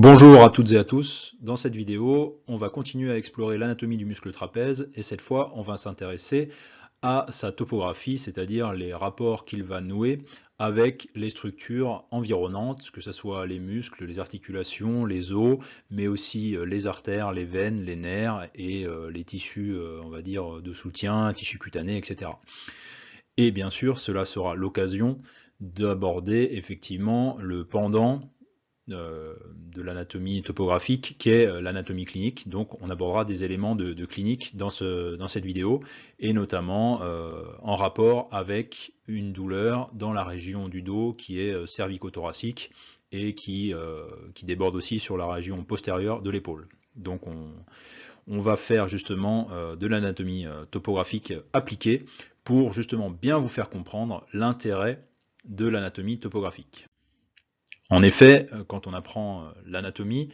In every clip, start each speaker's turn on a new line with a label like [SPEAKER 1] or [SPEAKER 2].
[SPEAKER 1] Bonjour à toutes et à tous. Dans cette vidéo, on va continuer à explorer l'anatomie du muscle trapèze et cette fois, on va s'intéresser à sa topographie, c'est-à-dire les rapports qu'il va nouer avec les structures environnantes, que ce soit les muscles, les articulations, les os, mais aussi les artères, les veines, les nerfs et les tissus, on va dire, de soutien, tissus cutanés, etc. Et bien sûr, cela sera l'occasion d'aborder effectivement le pendant de l'anatomie topographique qui est l'anatomie clinique. Donc on abordera des éléments de clinique dans cette vidéo et notamment en rapport avec une douleur dans la région du dos qui est cervico-thoracique et qui déborde aussi sur la région postérieure de l'épaule. Donc on va faire justement de l'anatomie topographique appliquée pour justement bien vous faire comprendre l'intérêt de l'anatomie topographique. En effet, quand on apprend l'anatomie,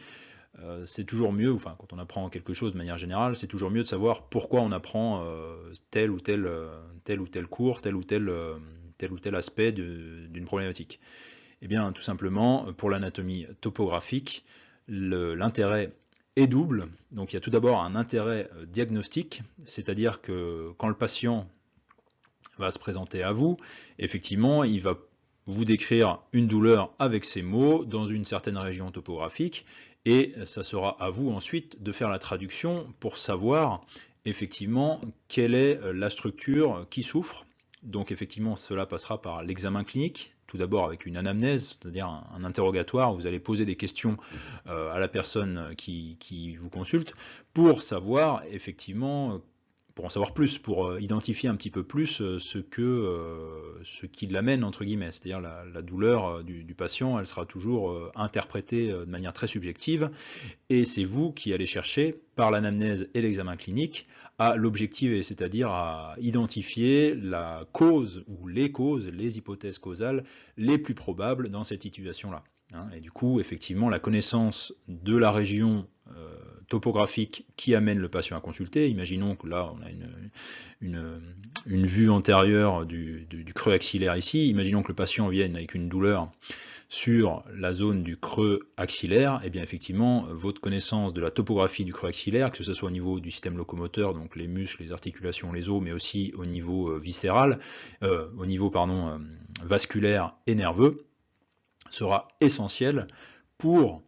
[SPEAKER 1] c'est toujours mieux, enfin quand on apprend quelque chose de manière générale, c'est toujours mieux de savoir pourquoi on apprend tel ou tel cours, tel ou tel aspect d'une problématique. Eh bien, tout simplement, pour l'anatomie topographique, l'intérêt est double. Donc il y a tout d'abord un intérêt diagnostique, c'est-à-dire que quand le patient va se présenter à vous, effectivement, il va vous décrire une douleur avec ces mots dans une certaine région topographique et ça sera à vous ensuite de faire la traduction pour savoir effectivement quelle est la structure qui souffre. Donc effectivement cela passera par l'examen clinique, tout d'abord avec une anamnèse, c'est-à-dire un interrogatoire où vous allez poser des questions à la personne qui vous consulte pour savoir effectivement pour en savoir plus, pour identifier un petit peu plus ce qui l'amène, entre guillemets. C'est-à-dire la douleur du patient, elle sera toujours interprétée de manière très subjective, et c'est vous qui allez chercher, par l'anamnèse et l'examen clinique, à l'objectiver, c'est-à-dire à identifier la cause, ou les hypothèses causales les plus probables dans cette situation-là. Et du coup, effectivement, la connaissance de la région topographique qui amène le patient à consulter, imaginons que là on a une vue antérieure du creux axillaire ici, imaginons que le patient vienne avec une douleur sur la zone du creux axillaire, et bien effectivement votre connaissance de la topographie du creux axillaire, que ce soit au niveau du système locomoteur, donc les muscles, les articulations, les os, mais aussi au niveau viscéral, au niveau vasculaire et nerveux, sera essentiel pour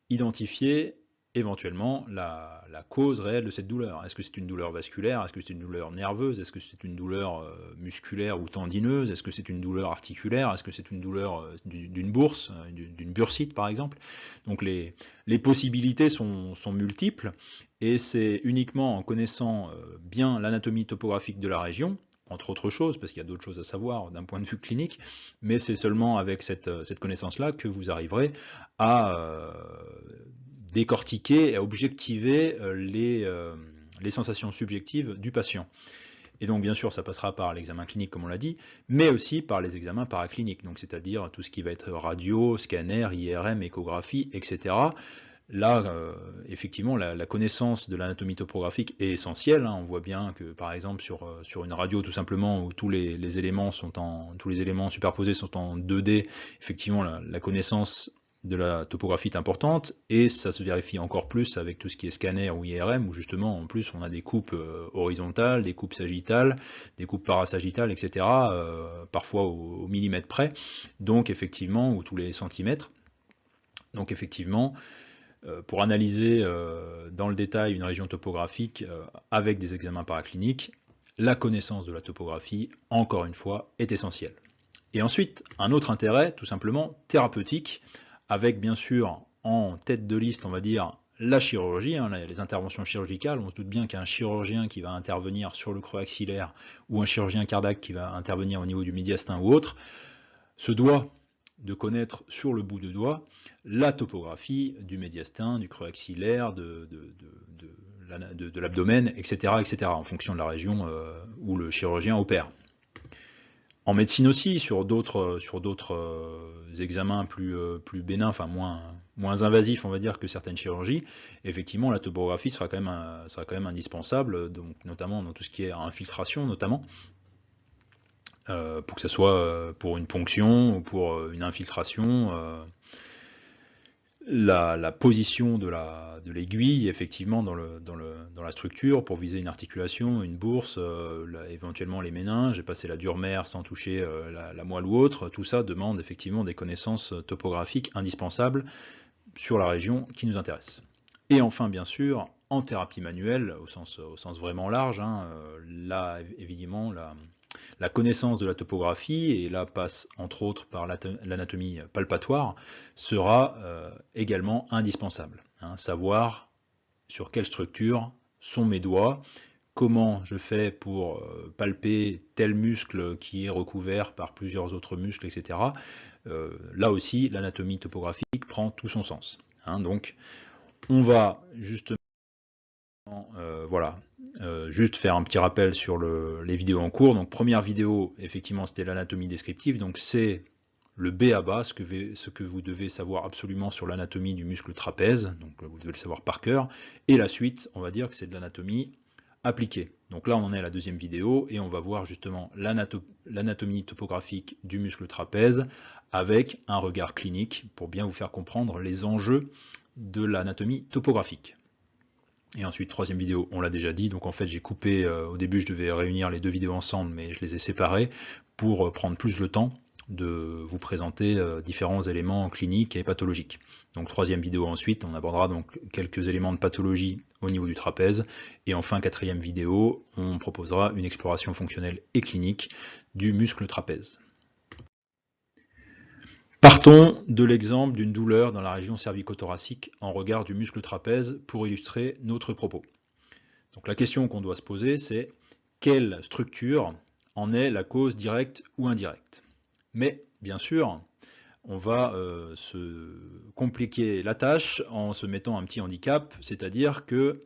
[SPEAKER 1] identifier éventuellement la cause réelle de cette douleur. Est-ce que c'est une douleur vasculaire? Est-ce que c'est une douleur nerveuse? Est-ce que c'est une douleur musculaire ou tendineuse? Est-ce que c'est une douleur articulaire? Est-ce que c'est une douleur d'une bourse, d'une bursite par exemple? Donc les possibilités sont multiples et c'est uniquement en connaissant bien l'anatomie topographique de la région, entre autres choses, parce qu'il y a d'autres choses à savoir d'un point de vue clinique, mais c'est seulement avec cette connaissance-là que vous arriverez à décortiquer et à objectiver les sensations subjectives du patient. Et donc bien sûr ça passera par l'examen clinique comme on l'a dit, mais aussi par les examens paracliniques, donc c'est-à-dire tout ce qui va être radio, scanner, IRM, échographie, etc. Là, effectivement, la connaissance de l'anatomie topographique est essentielle. On voit bien que, par exemple, sur une radio, tout simplement, où tous les éléments superposés sont en 2D, effectivement, la connaissance de la topographie est importante, et ça se vérifie encore plus avec tout ce qui est scanner ou IRM, où justement, en plus, on a des coupes horizontales, des coupes sagittales, des coupes parasagittales, etc., parfois au millimètre près, donc effectivement, ou tous les centimètres. Donc effectivement, pour analyser dans le détail une région topographique avec des examens paracliniques, la connaissance de la topographie, encore une fois, est essentielle. Et ensuite, un autre intérêt, tout simplement thérapeutique, avec bien sûr en tête de liste, on va dire, la chirurgie, les interventions chirurgicales. On se doute bien qu'un chirurgien qui va intervenir sur le creux axillaire ou un chirurgien cardiaque qui va intervenir au niveau du médiastin ou autre, se doit de connaître sur le bout de doigt la topographie du médiastin, du creux axillaire, de l'abdomen, etc., etc., en fonction de la région où le chirurgien opère. En médecine aussi, sur d'autres examens plus bénins, enfin moins invasifs, on va dire, que certaines chirurgies, effectivement, la topographie sera quand même indispensable, donc notamment dans tout ce qui est infiltration, notamment, pour que ce soit pour une ponction ou pour une infiltration. la position de l'aiguille effectivement dans la structure pour viser une articulation, une bourse, éventuellement les méninges, et passer la dure mère sans toucher la moelle ou autre. Tout ça demande effectivement des connaissances topographiques indispensables sur la région qui nous intéresse. Et enfin, bien sûr, en thérapie manuelle, au sens vraiment large, hein, là, évidemment, la connaissance de la topographie, et là passe entre autres par l'anatomie palpatoire, sera également indispensable. Hein, savoir sur quelle structure sont mes doigts, comment je fais pour palper tel muscle qui est recouvert par plusieurs autres muscles, etc. Là aussi, l'anatomie topographique prend tout son sens. Hein, donc, on va justement voilà, juste faire un petit rappel sur les vidéos en cours. Donc première vidéo, effectivement, c'était l'anatomie descriptive, donc c'est le B à bas, ce que vous devez savoir absolument sur l'anatomie du muscle trapèze, donc vous devez le savoir par cœur, et la suite, on va dire que c'est de l'anatomie appliquée. Donc là, on en est à la deuxième vidéo, et on va voir justement l'anatomie topographique du muscle trapèze, avec un regard clinique, pour bien vous faire comprendre les enjeux de l'anatomie topographique. Et ensuite, troisième vidéo, on l'a déjà dit, donc en fait j'ai coupé, au début je devais réunir les deux vidéos ensemble, mais je les ai séparées pour prendre plus le temps de vous présenter différents éléments cliniques et pathologiques. Donc troisième vidéo ensuite, on abordera donc quelques éléments de pathologie au niveau du trapèze, et enfin quatrième vidéo, on proposera une exploration fonctionnelle et clinique du muscle trapèze. Partons de l'exemple d'une douleur dans la région cervico-thoracique en regard du muscle trapèze pour illustrer notre propos. Donc la question qu'on doit se poser, c'est quelle structure en est la cause directe ou indirecte? Mais bien sûr, on va se compliquer la tâche en se mettant un petit handicap, c'est-à-dire que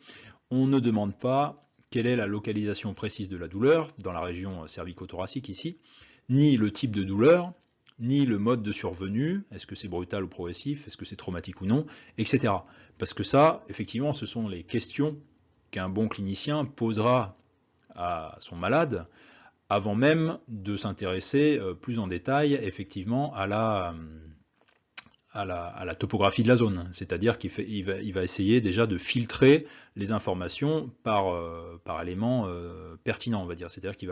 [SPEAKER 1] on ne demande pas quelle est la localisation précise de la douleur dans la région cervico-thoracique ici, ni le type de douleur, ni le mode de survenue, est-ce que c'est brutal ou progressif, est-ce que c'est traumatique ou non, etc. Parce que ça, effectivement, ce sont les questions qu'un bon clinicien posera à son malade avant même de s'intéresser plus en détail, effectivement, à la topographie de la zone. C'est-à-dire qu'il va essayer déjà de filtrer les informations par éléments pertinents, on va dire. C'est-à-dire qu'il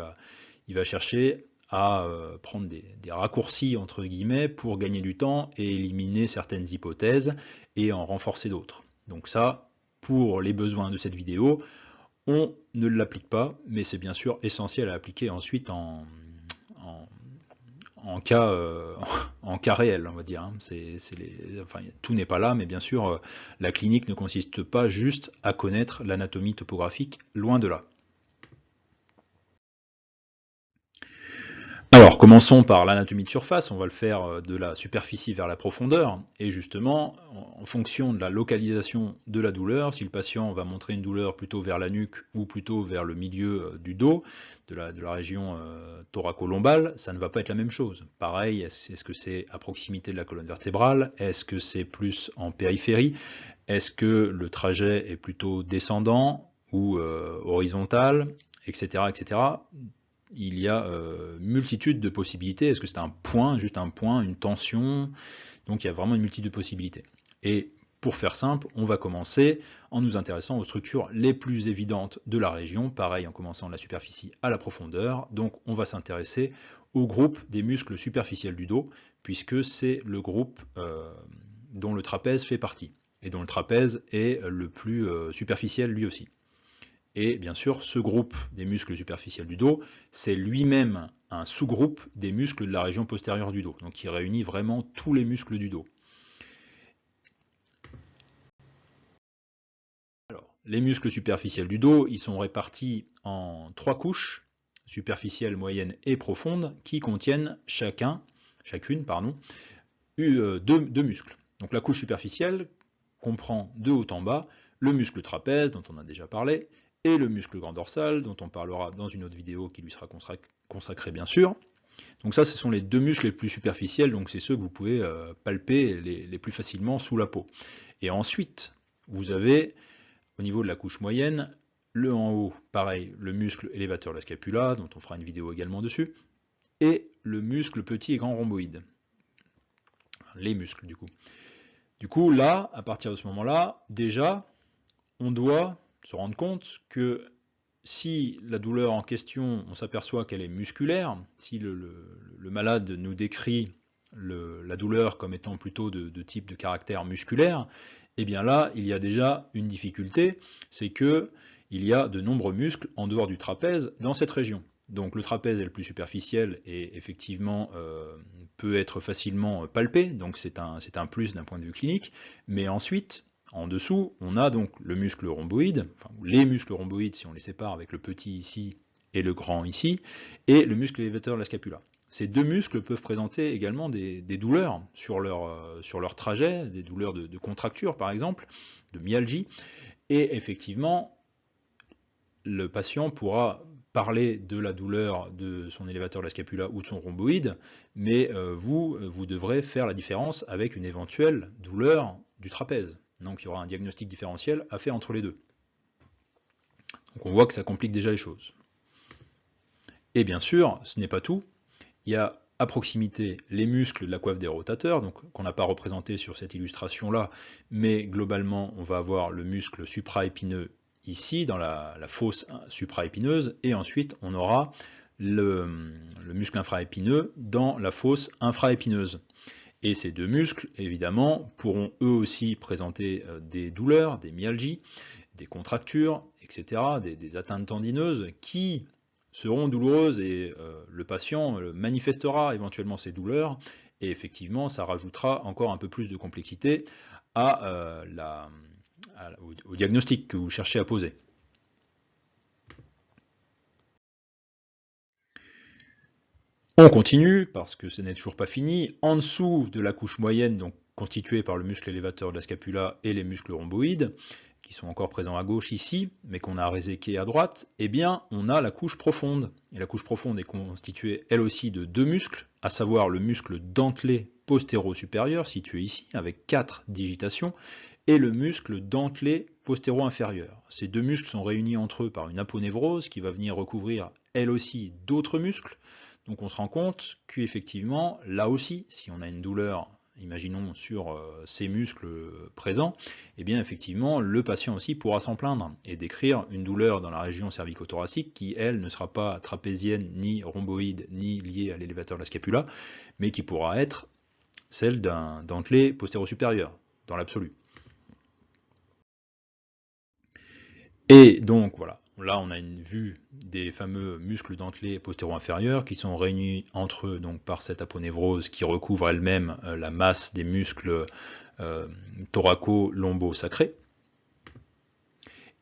[SPEAKER 1] va chercher à prendre des raccourcis entre guillemets pour gagner du temps et éliminer certaines hypothèses et en renforcer d'autres. Donc ça, pour les besoins de cette vidéo, on ne l'applique pas, mais c'est bien sûr essentiel à appliquer ensuite en cas, en cas réel, on va dire. Hein. Enfin, tout n'est pas là, mais bien sûr, la clinique ne consiste pas juste à connaître l'anatomie topographique, loin de là. Alors, commençons par l'anatomie de surface, on va le faire de la superficie vers la profondeur, et justement, en fonction de la localisation de la douleur, si le patient va montrer une douleur plutôt vers la nuque ou plutôt vers le milieu du dos, de la région thoraco-lombale, ça ne va pas être la même chose. Pareil, est-ce que c'est à proximité de la colonne vertébrale? Est-ce que c'est plus en périphérie? Est-ce que le trajet est plutôt descendant ou horizontal, etc., etc. Il y a multitude de possibilités. Est-ce que c'est un point, juste un point, une tension? Donc il y a vraiment une multitude de possibilités. Et pour faire simple, on va commencer en nous intéressant aux structures les plus évidentes de la région, pareil en commençant de la superficie à la profondeur. Donc on va s'intéresser au groupe des muscles superficiels du dos, puisque c'est le groupe dont le trapèze fait partie, et dont le trapèze est le plus superficiel lui aussi. Et bien sûr, ce groupe des muscles superficiels du dos, c'est lui-même un sous-groupe des muscles de la région postérieure du dos, donc qui réunit vraiment tous les muscles du dos. Alors, les muscles superficiels du dos, ils sont répartis en 3 couches, superficielles, moyennes et profondes, qui contiennent chacune, deux muscles. Donc la couche superficielle comprend de haut en bas le muscle trapèze, dont on a déjà parlé, et le muscle grand dorsal, dont on parlera dans une autre vidéo qui lui sera consacrée bien sûr. Donc ça, ce sont les deux muscles les plus superficiels, donc c'est ceux que vous pouvez palper les plus facilement sous la peau. Et ensuite, vous avez, au niveau de la couche moyenne, le en haut, pareil, le muscle élévateur de la scapula, dont on fera une vidéo également dessus, et le muscle petit et grand rhomboïde. Les muscles du coup. Du coup, là, à partir de ce moment-là, déjà, on doit se rendre compte que si la douleur en question, on s'aperçoit qu'elle est musculaire, si le malade nous décrit la douleur comme étant plutôt de type de caractère musculaire, eh bien là, il y a déjà une difficulté, c'est que il y a de nombreux muscles en dehors du trapèze dans cette région. Donc le trapèze est le plus superficiel et effectivement peut être facilement palpé, donc c'est un plus d'un point de vue clinique, mais ensuite, en dessous, on a donc le muscle rhomboïde, enfin les muscles rhomboïdes si on les sépare avec le petit ici et le grand ici, et le muscle élévateur de la scapula. Ces deux muscles peuvent présenter également des douleurs sur leur trajet, des douleurs de contracture par exemple, de myalgie, et effectivement, le patient pourra parler de la douleur de son élévateur de la scapula ou de son rhomboïde, mais vous devrez faire la différence avec une éventuelle douleur du trapèze. Donc il y aura un diagnostic différentiel à faire entre les deux. Donc on voit que ça complique déjà les choses. Et bien sûr, ce n'est pas tout. Il y a à proximité les muscles de la coiffe des rotateurs, donc qu'on n'a pas représenté sur cette illustration-là, mais globalement on va avoir le muscle supraépineux ici, dans la fosse supraépineuse, et ensuite on aura le muscle infraépineux dans la fosse infraépineuse. Et ces deux muscles, évidemment, pourront eux aussi présenter des douleurs, des myalgies, des contractures, etc., des atteintes tendineuses qui seront douloureuses et le patient manifestera éventuellement ces douleurs et effectivement ça rajoutera encore un peu plus de complexité au diagnostic que vous cherchez à poser. On continue parce que ce n'est toujours pas fini. En dessous de la couche moyenne, donc constituée par le muscle élévateur de la scapula et les muscles rhomboïdes, qui sont encore présents à gauche ici, mais qu'on a réséqué à droite, eh bien on a la couche profonde. Et la couche profonde est constituée elle aussi de deux muscles, à savoir le muscle dentelé postéro-supérieur, situé ici, avec 4 digitations, et le muscle dentelé postéro-inférieur. Ces deux muscles sont réunis entre eux par une aponévrose qui va venir recouvrir elle aussi d'autres muscles. Donc on se rend compte qu'effectivement, là aussi, si on a une douleur, imaginons sur ces muscles présents, eh bien effectivement, le patient aussi pourra s'en plaindre et décrire une douleur dans la région cervico-thoracique qui, elle, ne sera pas trapézienne, ni rhomboïde, ni liée à l'élévateur de la scapula, mais qui pourra être celle d'un dentelé postéro-supérieur, dans l'absolu. Et donc voilà, là on a une vue des fameux muscles dentelés postéro-inférieurs qui sont réunis entre eux donc par cette aponévrose qui recouvre elle-même la masse des muscles thoraco-lombo-sacrés.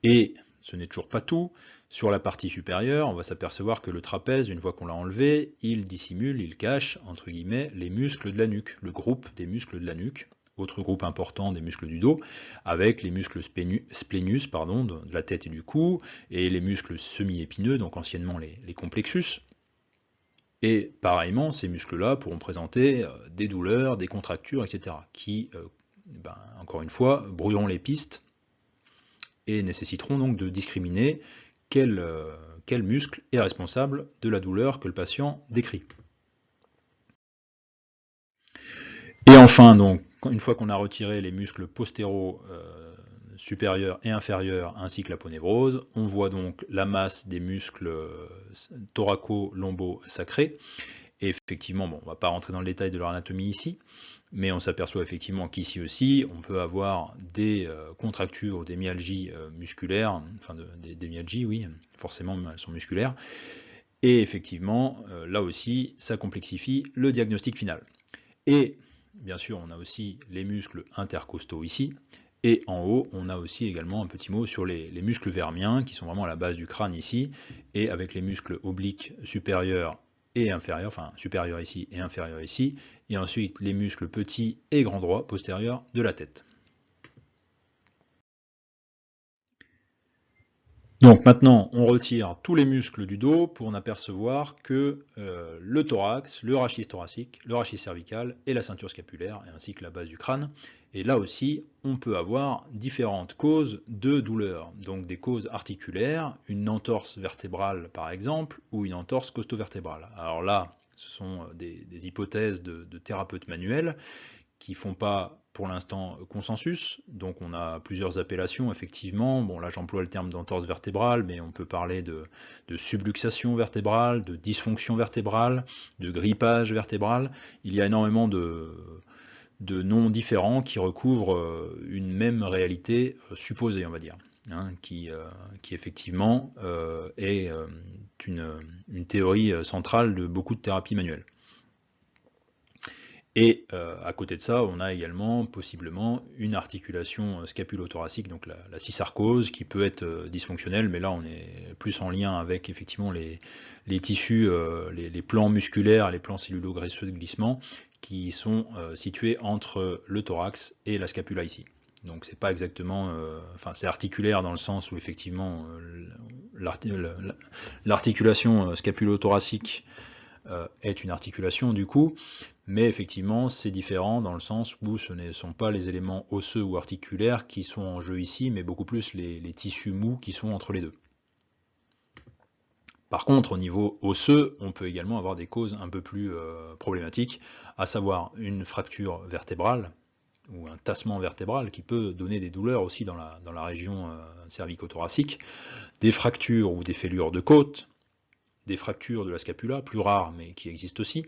[SPEAKER 1] Et ce n'est toujours pas tout, sur la partie supérieure, on va s'apercevoir que le trapèze, une fois qu'on l'a enlevé, il dissimule, il cache, entre guillemets, les muscles de la nuque, le groupe des muscles de la nuque, autre groupe important des muscles du dos, avec les muscles splénus de la tête et du cou, et les muscles semi-épineux, donc anciennement les complexus. Et pareillement, ces muscles-là pourront présenter des douleurs, des contractures, etc., qui, encore une fois, brouilleront les pistes et nécessiteront donc de discriminer quel muscle est responsable de la douleur que le patient décrit. Et enfin, donc, une fois qu'on a retiré les muscles postéro supérieurs et inférieurs ainsi que l'aponévrose, on voit donc la masse des muscles thoraco-lombo-sacrés. Et effectivement, bon, on ne va pas rentrer dans le détail de leur anatomie ici, mais on s'aperçoit effectivement qu'ici aussi, on peut avoir des contractures ou des myalgies musculaires, enfin des myalgies, oui, forcément elles sont musculaires, et effectivement, là aussi, ça complexifie le diagnostic final. Et bien sûr, on a aussi les muscles intercostaux ici, et en haut, on a aussi également un petit mot sur les muscles vermiens, qui sont vraiment à la base du crâne ici, et avec les muscles obliques supérieurs et inférieur, enfin supérieur ici et inférieur ici, et ensuite les muscles petits et grand droit postérieurs de la tête. Donc maintenant, on retire tous les muscles du dos pour n'apercevoir que le thorax, le rachis thoracique, le rachis cervical et la ceinture scapulaire, ainsi que la base du crâne. Et là aussi, on peut avoir différentes causes de douleur. Donc des causes articulaires, une entorse vertébrale par exemple, ou une entorse costo-vertébrale. Alors là, ce sont des hypothèses de thérapeutes manuels qui font pas pour l'instant consensus, donc on a plusieurs appellations effectivement. Bon, là j'emploie le terme d'entorse vertébrale, mais on peut parler de subluxation vertébrale, de dysfonction vertébrale, de grippage vertébral. Il y a énormément de noms différents qui recouvrent une même réalité supposée, on va dire, hein, qui effectivement est une théorie centrale de beaucoup de thérapies manuelles. Et à côté de ça, on a également possiblement une articulation scapulo-thoracique, donc la cysarcose, qui peut être dysfonctionnelle, mais là on est plus en lien avec effectivement les tissus, les plans musculaires, les plans cellulo-graisseux de glissement, qui sont situés entre le thorax et la scapula ici. Donc c'est pas exactement, enfin c'est articulaire dans le sens où effectivement l'articulation scapulo-thoracique est une articulation du coup, mais effectivement c'est différent dans le sens où ce ne sont pas les éléments osseux ou articulaires qui sont en jeu ici, mais beaucoup plus les tissus mous qui sont entre les deux. Par contre, au niveau osseux, on peut également avoir des causes un peu plus problématiques, à savoir une fracture vertébrale, ou un tassement vertébral qui peut donner des douleurs aussi dans la région cervico-thoracique, des fractures ou des fêlures de côte, des fractures de la scapula, plus rares mais qui existent aussi,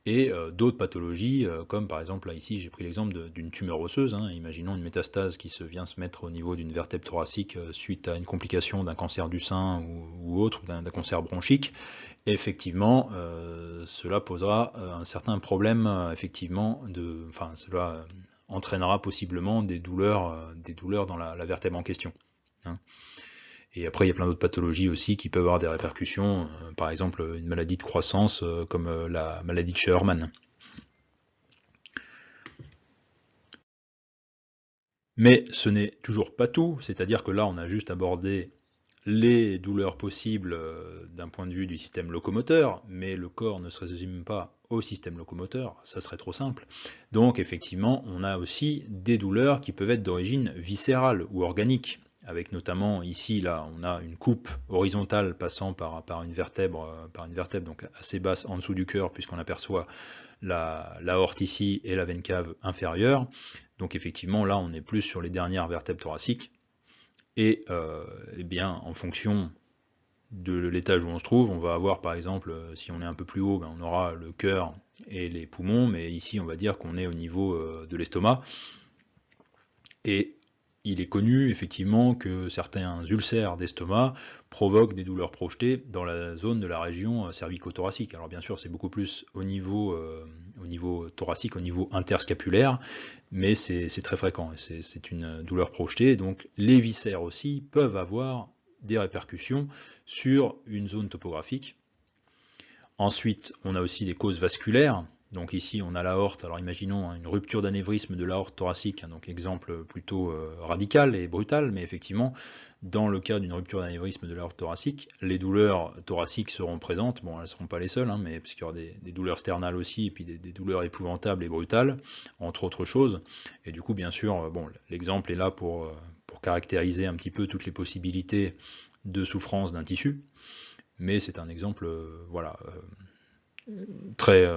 [SPEAKER 1] et d'autres pathologies, comme par exemple là ici j'ai pris l'exemple d'une tumeur osseuse, hein, imaginons une métastase qui vient se mettre au niveau d'une vertèbre thoracique suite à une complication d'un cancer du sein ou autre, d'un cancer bronchique, et effectivement cela posera un certain problème, effectivement, cela entraînera possiblement des douleurs dans la vertèbre en question, hein. Et après, il y a plein d'autres pathologies aussi qui peuvent avoir des répercussions, par exemple une maladie de croissance comme la maladie de Scheuermann. Mais ce n'est toujours pas tout, c'est-à-dire que là, on a juste abordé les douleurs possibles d'un point de vue du système locomoteur, mais le corps ne se résume pas au système locomoteur, ça serait trop simple. Donc effectivement, on a aussi des douleurs qui peuvent être d'origine viscérale ou organique, avec notamment ici, là, on a une coupe horizontale passant par une vertèbre donc assez basse en dessous du cœur, puisqu'on aperçoit l'aorte ici et la veine cave inférieure. Donc effectivement, là, on est plus sur les dernières vertèbres thoraciques. Et eh bien, en fonction de l'étage où on se trouve, on va avoir par exemple, si on est un peu plus haut, ben, on aura le cœur et les poumons, mais ici on va dire qu'on est au niveau de l'estomac. Et il est connu effectivement que certains ulcères d'estomac provoquent des douleurs projetées dans la zone de la région cervico-thoracique. Alors bien sûr c'est beaucoup plus au niveau thoracique, au niveau interscapulaire, mais c'est très fréquent, c'est une douleur projetée, donc les viscères aussi peuvent avoir des répercussions sur une zone topographique. Ensuite on a aussi des causes vasculaires. Donc ici on a l'aorte, alors imaginons une rupture d'anévrisme de l'aorte thoracique, donc exemple plutôt radical et brutal, mais effectivement dans le cas d'une rupture d'anévrisme de l'aorte thoracique, les douleurs thoraciques seront présentes, bon elles ne seront pas les seules, hein, mais parce qu'il y aura des douleurs sternales aussi, et puis des douleurs épouvantables et brutales, entre autres choses, et du coup bien sûr, bon, l'exemple est là pour caractériser un petit peu toutes les possibilités de souffrance d'un tissu, mais c'est un exemple voilà, très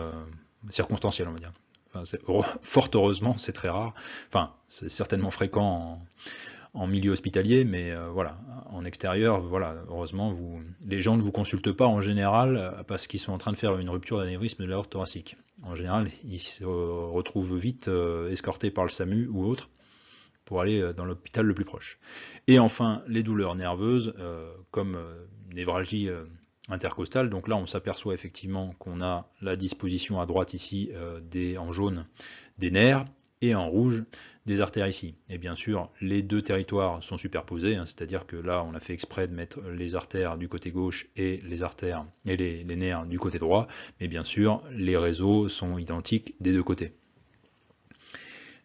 [SPEAKER 1] circonstanciel, on va dire. Enfin, fort heureusement, c'est très rare. Enfin, c'est certainement fréquent en milieu hospitalier, mais voilà, en extérieur, voilà, heureusement, les gens ne vous consultent pas en général parce qu'ils sont en train de faire une rupture d'anévrisme de l'aorte thoracique. En général, ils se retrouvent vite escortés par le SAMU ou autre pour aller dans l'hôpital le plus proche. Et enfin, les douleurs nerveuses, comme névralgie intercostale. Donc là, on s'aperçoit effectivement qu'on a la disposition à droite ici en jaune des nerfs et en rouge des artères ici. Et bien sûr, les deux territoires sont superposés, hein, c'est-à-dire que là, on a fait exprès de mettre les artères du côté gauche et les artères et les nerfs du côté droit, mais bien sûr, les réseaux sont identiques des deux côtés.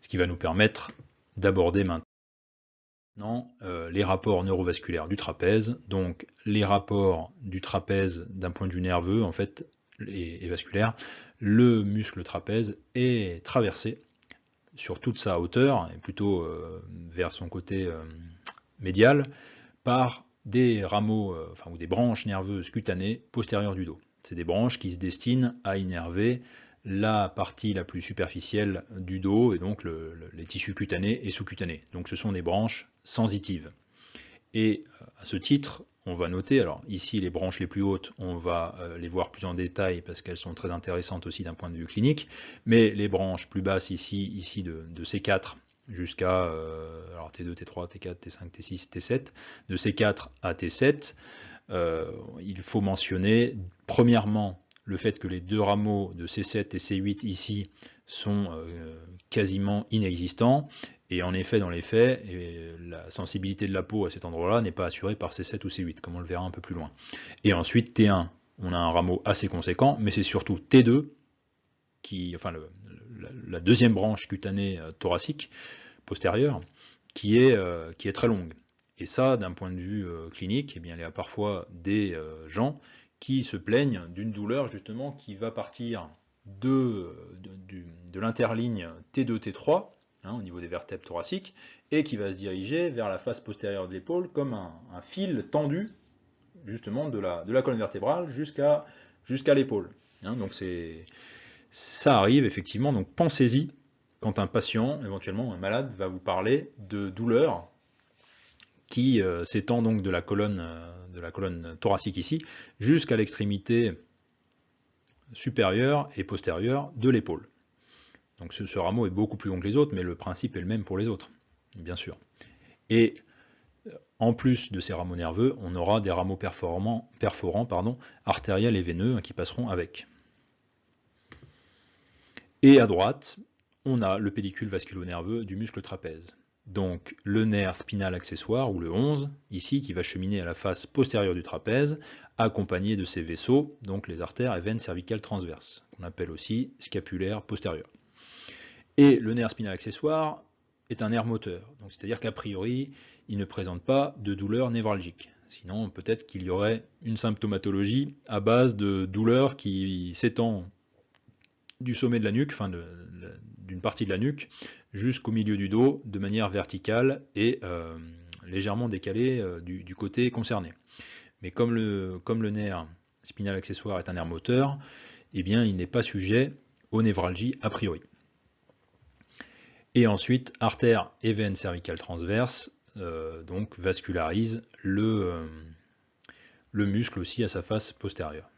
[SPEAKER 1] Ce qui va nous permettre d'aborder maintenant les rapports neurovasculaires du trapèze, donc les rapports du trapèze d'un point de vue nerveux en fait et vasculaire. Le muscle trapèze est traversé sur toute sa hauteur, et plutôt vers son côté médial, par des rameaux, ou des branches nerveuses cutanées postérieures du dos. C'est des branches qui se destinent à innerver la partie la plus superficielle du dos, et donc les tissus cutanés et sous-cutanés. Donc ce sont des branches sensitives. Et à ce titre, on va noter, alors ici les branches les plus hautes, on va les voir plus en détail parce qu'elles sont très intéressantes aussi d'un point de vue clinique, mais les branches plus basses ici de C4 jusqu'à alors T2, T3, T4, T5, T6, T7, de C4 à T7, il faut mentionner premièrement le fait que les deux rameaux de C7 et C8 ici sont quasiment inexistants, et en effet dans les faits, la sensibilité de la peau à cet endroit-là n'est pas assurée par C7 ou C8, comme on le verra un peu plus loin. Et ensuite T1, on a un rameau assez conséquent, mais c'est surtout T2, enfin la deuxième branche cutanée thoracique postérieure, qui est très longue. Et ça, d'un point de vue clinique, eh bien, il y a parfois des gens qui se plaignent d'une douleur justement qui va partir de l'interligne T2-T3, au niveau des vertèbres thoraciques, et qui va se diriger vers la face postérieure de l'épaule comme un fil tendu justement de la colonne vertébrale jusqu'à l'épaule. Donc ça arrive effectivement, donc pensez-y quand un patient, éventuellement un malade, va vous parler de douleur qui s'étend donc de la colonne thoracique ici jusqu'à l'extrémité supérieure et postérieure de l'épaule. Donc ce rameau est beaucoup plus long que les autres, mais le principe est le même pour les autres, bien sûr. Et en plus de ces rameaux nerveux, on aura des rameaux perforants artériels et veineux qui passeront avec. Et à droite, on a le pédicule vasculo-nerveux du muscle trapèze. Donc le nerf spinal accessoire, ou le 11, ici, qui va cheminer à la face postérieure du trapèze, accompagné de ses vaisseaux, donc les artères et veines cervicales transverses, qu'on appelle aussi scapulaire postérieur. Et le nerf spinal accessoire est un nerf moteur, c'est-à-dire qu'a priori, il ne présente pas de douleur névralgique. Sinon, peut-être qu'il y aurait une symptomatologie à base de douleur qui s'étend du sommet de la nuque, enfin d'une partie de la nuque, jusqu'au milieu du dos, de manière verticale et légèrement décalée du côté concerné. Mais comme le nerf spinal accessoire est un nerf moteur, eh bien, il n'est pas sujet aux névralgies a priori. Et ensuite, artères et veines cervicales transverses donc vascularisent le muscle aussi à sa face postérieure.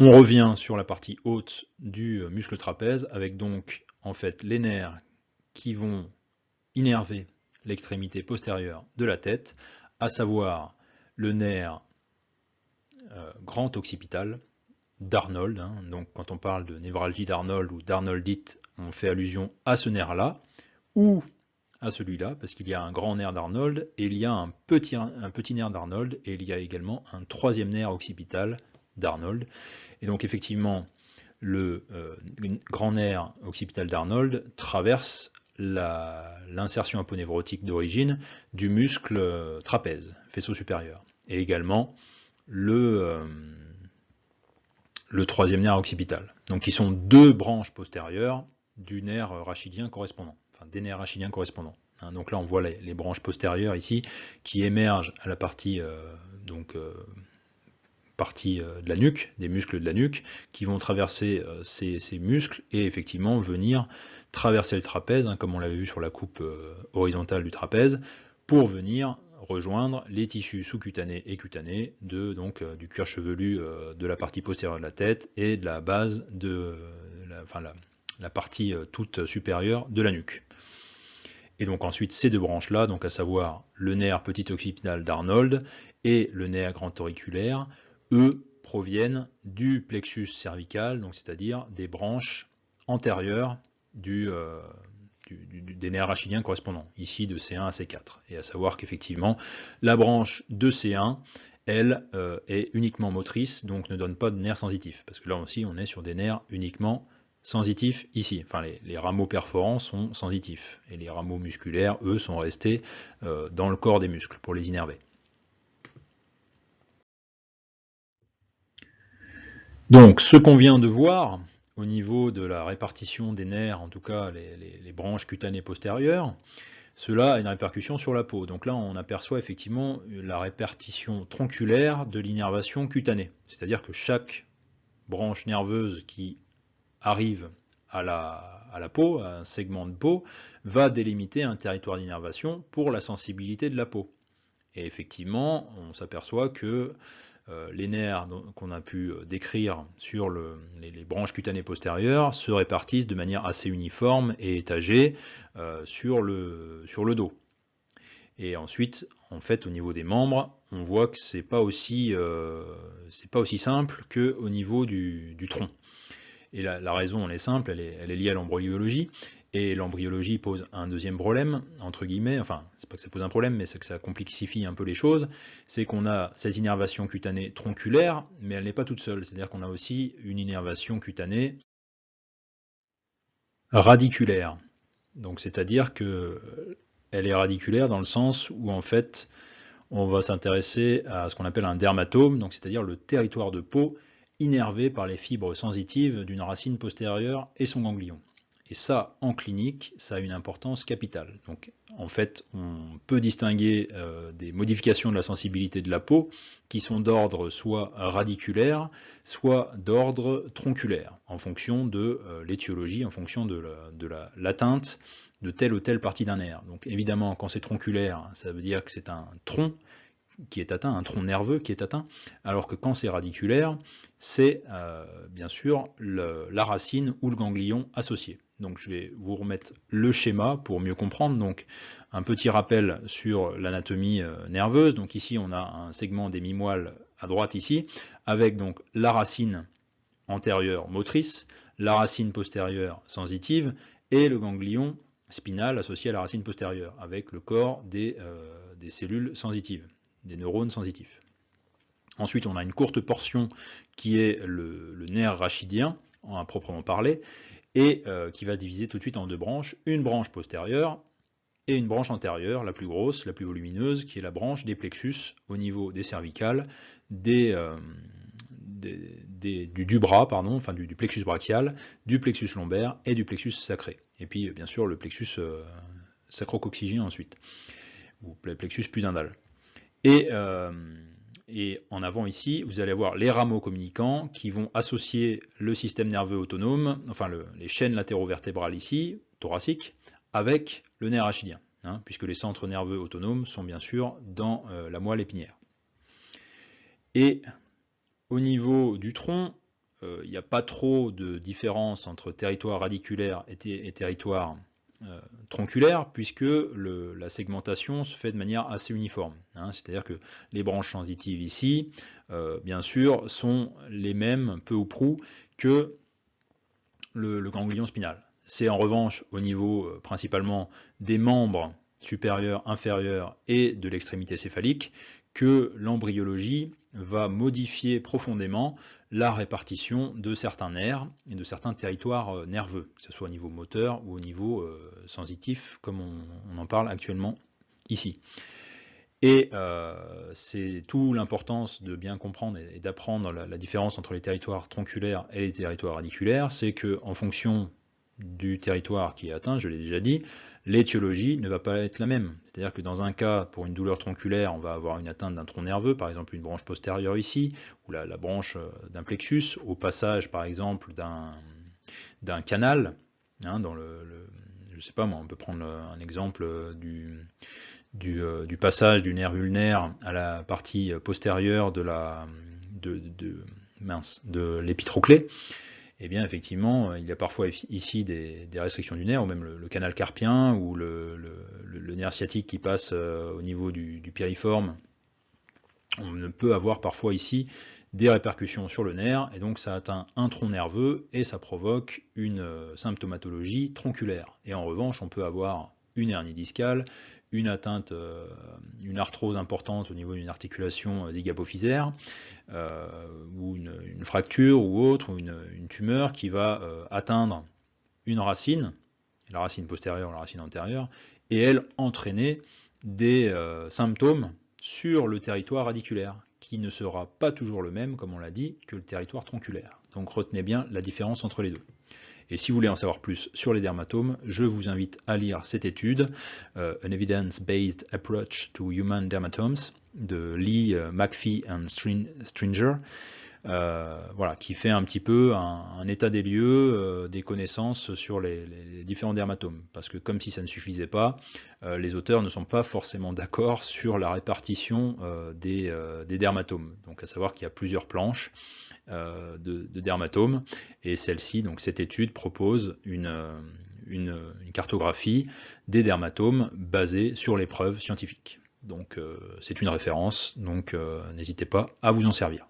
[SPEAKER 1] On revient sur la partie haute du muscle trapèze avec donc en fait les nerfs qui vont innerver l'extrémité postérieure de la tête, à savoir le nerf grand occipital d'Arnold. Donc quand on parle de névralgie d'Arnold ou d'Arnoldite, on fait allusion à ce nerf-là, ou à celui-là, parce qu'il y a un grand nerf d'Arnold, et il y a un petit nerf d'Arnold, et il y a également un troisième nerf occipital d'Arnold. Et donc effectivement, le grand nerf occipital d'Arnold traverse l'insertion aponévrotique d'origine du muscle trapèze, faisceau supérieur, et également le troisième nerf occipital. Donc ils sont deux branches postérieures du nerf rachidien correspondant, enfin des nerfs rachidiens correspondants. Donc là on voit les branches postérieures ici qui émergent à la partie de la nuque, des muscles de la nuque, qui vont traverser ces muscles et effectivement venir traverser le trapèze, comme on l'avait vu sur la coupe horizontale du trapèze, pour venir rejoindre les tissus sous-cutanés et cutanés du cuir chevelu de la partie postérieure de la tête et de la base de la partie toute supérieure de la nuque. Et donc ensuite ces deux branches-là, donc à savoir le nerf petit occipital d'Arnold et le nerf grand auriculaire, eux proviennent du plexus cervical, donc c'est-à-dire des branches antérieures des nerfs rachidiens correspondants, ici de C1 à C4. Et à savoir qu'effectivement, la branche de C1, elle, est uniquement motrice, donc ne donne pas de nerfs sensitifs, parce que là aussi on est sur des nerfs uniquement sensitifs ici. Enfin, les rameaux perforants sont sensitifs, et les rameaux musculaires, eux, sont restés dans le corps des muscles pour les innerver. Donc, ce qu'on vient de voir, au niveau de la répartition des nerfs, en tout cas les branches cutanées postérieures, cela a une répercussion sur la peau. Donc là, on aperçoit effectivement la répartition tronculaire de l'innervation cutanée. C'est-à-dire que chaque branche nerveuse qui arrive à la peau, à un segment de peau, va délimiter un territoire d'innervation pour la sensibilité de la peau. Et effectivement, on s'aperçoit que les nerfs qu'on a pu décrire sur les branches cutanées postérieures se répartissent de manière assez uniforme et étagée sur le dos. Et ensuite, en fait, au niveau des membres, on voit que c'est pas aussi simple qu'au niveau du tronc. Et la raison, elle est simple, elle est liée à l'embryologie. Et l'embryologie pose un deuxième problème, entre guillemets, enfin, c'est pas que ça pose un problème, mais c'est que ça complexifie un peu les choses, c'est qu'on a cette innervation cutanée tronculaire, mais elle n'est pas toute seule, c'est-à-dire qu'on a aussi une innervation cutanée radiculaire. Donc c'est-à-dire que elle est radiculaire dans le sens où en fait on va s'intéresser à ce qu'on appelle un dermatome, donc c'est-à-dire le territoire de peau innervé par les fibres sensitives d'une racine postérieure et son ganglion. Et ça, en clinique, ça a une importance capitale. Donc, en fait, on peut distinguer des modifications de la sensibilité de la peau qui sont d'ordre soit radiculaire, soit d'ordre tronculaire, en fonction de l'étiologie, en fonction de l'atteinte de telle ou telle partie d'un nerf. Donc, évidemment, quand c'est tronculaire, ça veut dire que c'est un tronc qui est atteint, un tronc nerveux qui est atteint, alors que quand c'est radiculaire, c'est bien sûr la racine ou le ganglion associé. Donc je vais vous remettre le schéma pour mieux comprendre. Donc un petit rappel sur l'anatomie nerveuse. Donc ici on a un segment d'hémimoelle à droite ici, avec donc la racine antérieure motrice, la racine postérieure sensitive et le ganglion spinal associé à la racine postérieure, avec le corps des cellules sensitives, des neurones sensitifs. Ensuite, on a une courte portion qui est le nerf rachidien, à proprement parler, et qui va se diviser tout de suite en deux branches, une branche postérieure et une branche antérieure, la plus grosse, la plus volumineuse, qui est la branche des plexus au niveau des cervicales, du bras, pardon, enfin du plexus brachial, du plexus lombaire et du plexus sacré. Et puis, bien sûr, le plexus sacro-coccygien ensuite, ou plexus pudendal. Et en avant ici, vous allez avoir les rameaux communicants qui vont associer le système nerveux autonome, enfin les chaînes latéro-vertébrales ici, thoraciques, avec le nerf rachidien, hein, puisque les centres nerveux autonomes sont bien sûr dans la moelle épinière. Et au niveau du tronc, il n'y a pas trop de différence entre territoire radiculaire et territoire tronculaire, puisque la segmentation se fait de manière assez uniforme. Hein, c'est-à-dire que les branches sensitives ici, bien sûr, sont les mêmes, peu ou prou, que le ganglion spinal. C'est en revanche au niveau principalement des membres supérieurs, inférieurs et de l'extrémité céphalique que l'embryologie va modifier profondément la répartition de certains nerfs et de certains territoires nerveux, que ce soit au niveau moteur ou au niveau sensitif, comme on en parle actuellement ici. Et c'est toute l'importance de bien comprendre et d'apprendre la différence entre les territoires tronculaires et les territoires radiculaires, c'est qu'en fonction du territoire qui est atteint, je l'ai déjà dit, l'étiologie ne va pas être la même. C'est-à-dire que dans un cas, pour une douleur tronculaire, on va avoir une atteinte d'un tronc nerveux, par exemple une branche postérieure ici, ou la branche d'un plexus, au passage par exemple d'un canal, hein, je sais pas moi, on peut prendre un exemple du passage du nerf ulnaire à la partie postérieure de l'épitroclé. Eh bien, effectivement, il y a parfois ici des restrictions du nerf, ou même le canal carpien, ou le nerf sciatique qui passe au niveau du piriforme. On peut avoir parfois ici des répercussions sur le nerf, et donc ça atteint un tronc nerveux, et ça provoque une symptomatologie tronculaire. Et en revanche, on peut avoir une hernie discale, une atteinte, une arthrose importante au niveau d'une articulation zygapophysaire, ou une fracture ou autre, ou une tumeur qui va atteindre une racine, la racine postérieure ou la racine antérieure, et elle entraîner des symptômes sur le territoire radiculaire, qui ne sera pas toujours le même, comme on l'a dit, que le territoire tronculaire. Donc retenez bien la différence entre les deux. Et si vous voulez en savoir plus sur les dermatomes, je vous invite à lire cette étude, An Evidence-Based Approach to Human Dermatomes, de Lee, McPhee and Stringer, voilà, qui fait un petit peu un état des lieux des connaissances sur les différents dermatomes. Parce que comme si ça ne suffisait pas, les auteurs ne sont pas forcément d'accord sur la répartition des dermatomes. Donc à savoir qu'il y a plusieurs planches de dermatomes, et celle-ci, donc cette étude, propose une cartographie des dermatomes basée sur les preuves scientifiques. Donc c'est une référence, donc n'hésitez pas à vous en servir.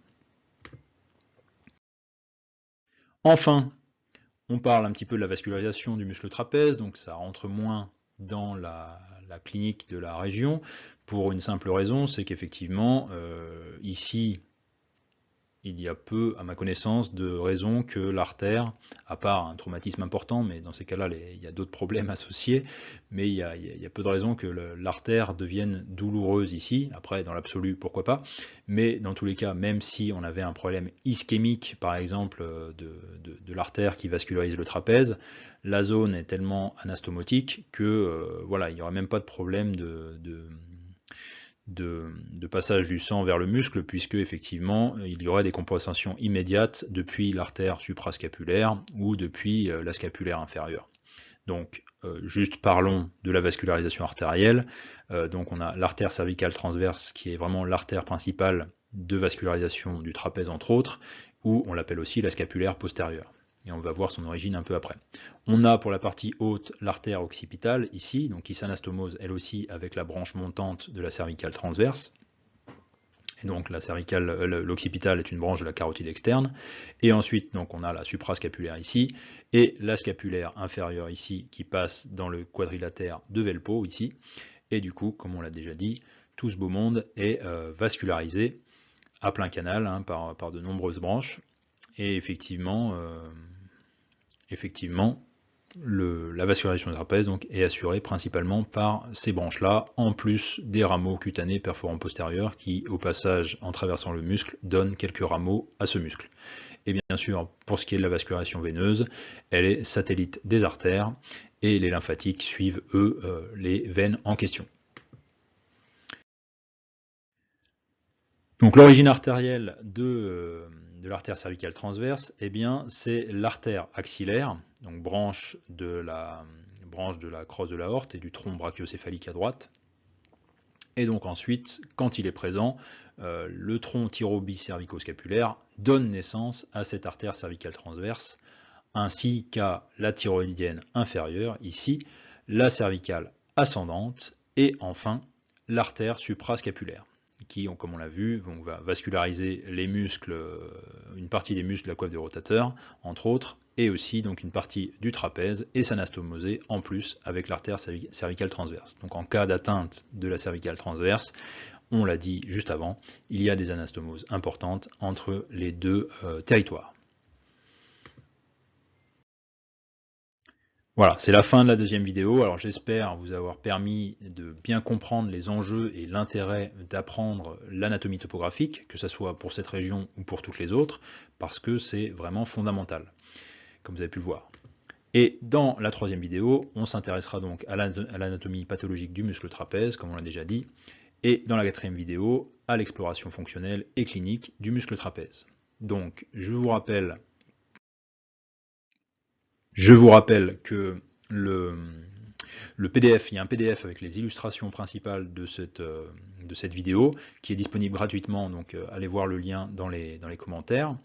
[SPEAKER 1] Enfin, on parle un petit peu de la vascularisation du muscle trapèze, donc ça rentre moins dans la clinique de la région, pour une simple raison, c'est qu'effectivement, ici, il y a peu, à ma connaissance, de raisons que l'artère, à part un traumatisme important, mais dans ces cas-là, il y a d'autres problèmes associés, mais il y a peu de raisons que l'artère devienne douloureuse ici. Après, dans l'absolu, pourquoi pas, mais dans tous les cas, même si on avait un problème ischémique, par exemple, de l'artère qui vascularise le trapèze, la zone est tellement anastomotique que voilà, il n'y aura même pas de problème de passage du sang vers le muscle, puisque effectivement il y aurait des compensations immédiates depuis l'artère suprascapulaire ou depuis la scapulaire inférieure. Donc juste parlons de la vascularisation artérielle. Donc on a l'artère cervicale transverse qui est vraiment l'artère principale de vascularisation du trapèze entre autres, ou on l'appelle aussi la scapulaire postérieure. Et on va voir son origine un peu après. On a pour la partie haute l'artère occipitale ici, donc qui s'anastomose elle aussi avec la branche montante de la cervicale transverse. Et donc l'occipitale est une branche de la carotide externe. Et ensuite donc on a la suprascapulaire ici, et la scapulaire inférieure ici qui passe dans le quadrilatère de Velpeau ici. Et du coup, comme on l'a déjà dit, tout ce beau monde est vascularisé à plein canal hein, par de nombreuses branches. Et effectivement, la vascularisation du trapèze donc, est assurée principalement par ces branches-là, en plus des rameaux cutanés perforants postérieurs qui, au passage, en traversant le muscle, donnent quelques rameaux à ce muscle. Et bien sûr, pour ce qui est de la vascularisation veineuse, elle est satellite des artères, et les lymphatiques suivent, eux, les veines en question. Donc l'origine artérielle de l'artère cervicale transverse, eh bien c'est l'artère axillaire, donc branche de la crosse de l'aorte et du tronc brachiocéphalique à droite. Et donc ensuite, quand il est présent, le tronc thyrobicervico-scapulaire donne naissance à cette artère cervicale transverse, ainsi qu'à la thyroïdienne inférieure, ici, la cervicale ascendante, et enfin l'artère suprascapulaire, qui, comme on l'a vu, va vasculariser les muscles, une partie des muscles de la coiffe des rotateurs, entre autres, et aussi donc une partie du trapèze, et s'anastomoser en plus avec l'artère cervicale transverse. Donc en cas d'atteinte de la cervicale transverse, on l'a dit juste avant, il y a des anastomoses importantes entre les deux territoires. Voilà, c'est la fin de la deuxième vidéo. Alors j'espère vous avoir permis de bien comprendre les enjeux et l'intérêt d'apprendre l'anatomie topographique, que ce soit pour cette région ou pour toutes les autres, parce que c'est vraiment fondamental, comme vous avez pu le voir. Et dans la troisième vidéo, on s'intéressera donc à l'anatomie pathologique du muscle trapèze, comme on l'a déjà dit, et dans la quatrième vidéo, à l'exploration fonctionnelle et clinique du muscle trapèze. Donc je vous rappelle que le PDF, il y a un PDF avec les illustrations principales de cette vidéo qui est disponible gratuitement, donc allez voir le lien dans les commentaires.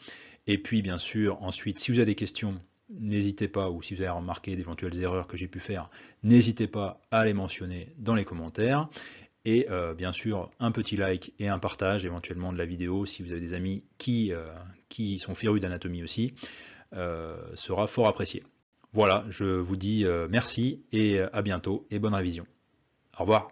[SPEAKER 1] Et puis bien sûr, ensuite, si vous avez des questions, n'hésitez pas, ou si vous avez remarqué d'éventuelles erreurs que j'ai pu faire, n'hésitez pas à les mentionner dans les commentaires. Et bien sûr, un petit like et un partage éventuellement de la vidéo, si vous avez des amis qui sont férus d'anatomie aussi, sera fort apprécié. Voilà, je vous dis merci et à bientôt et bonne révision. Au revoir.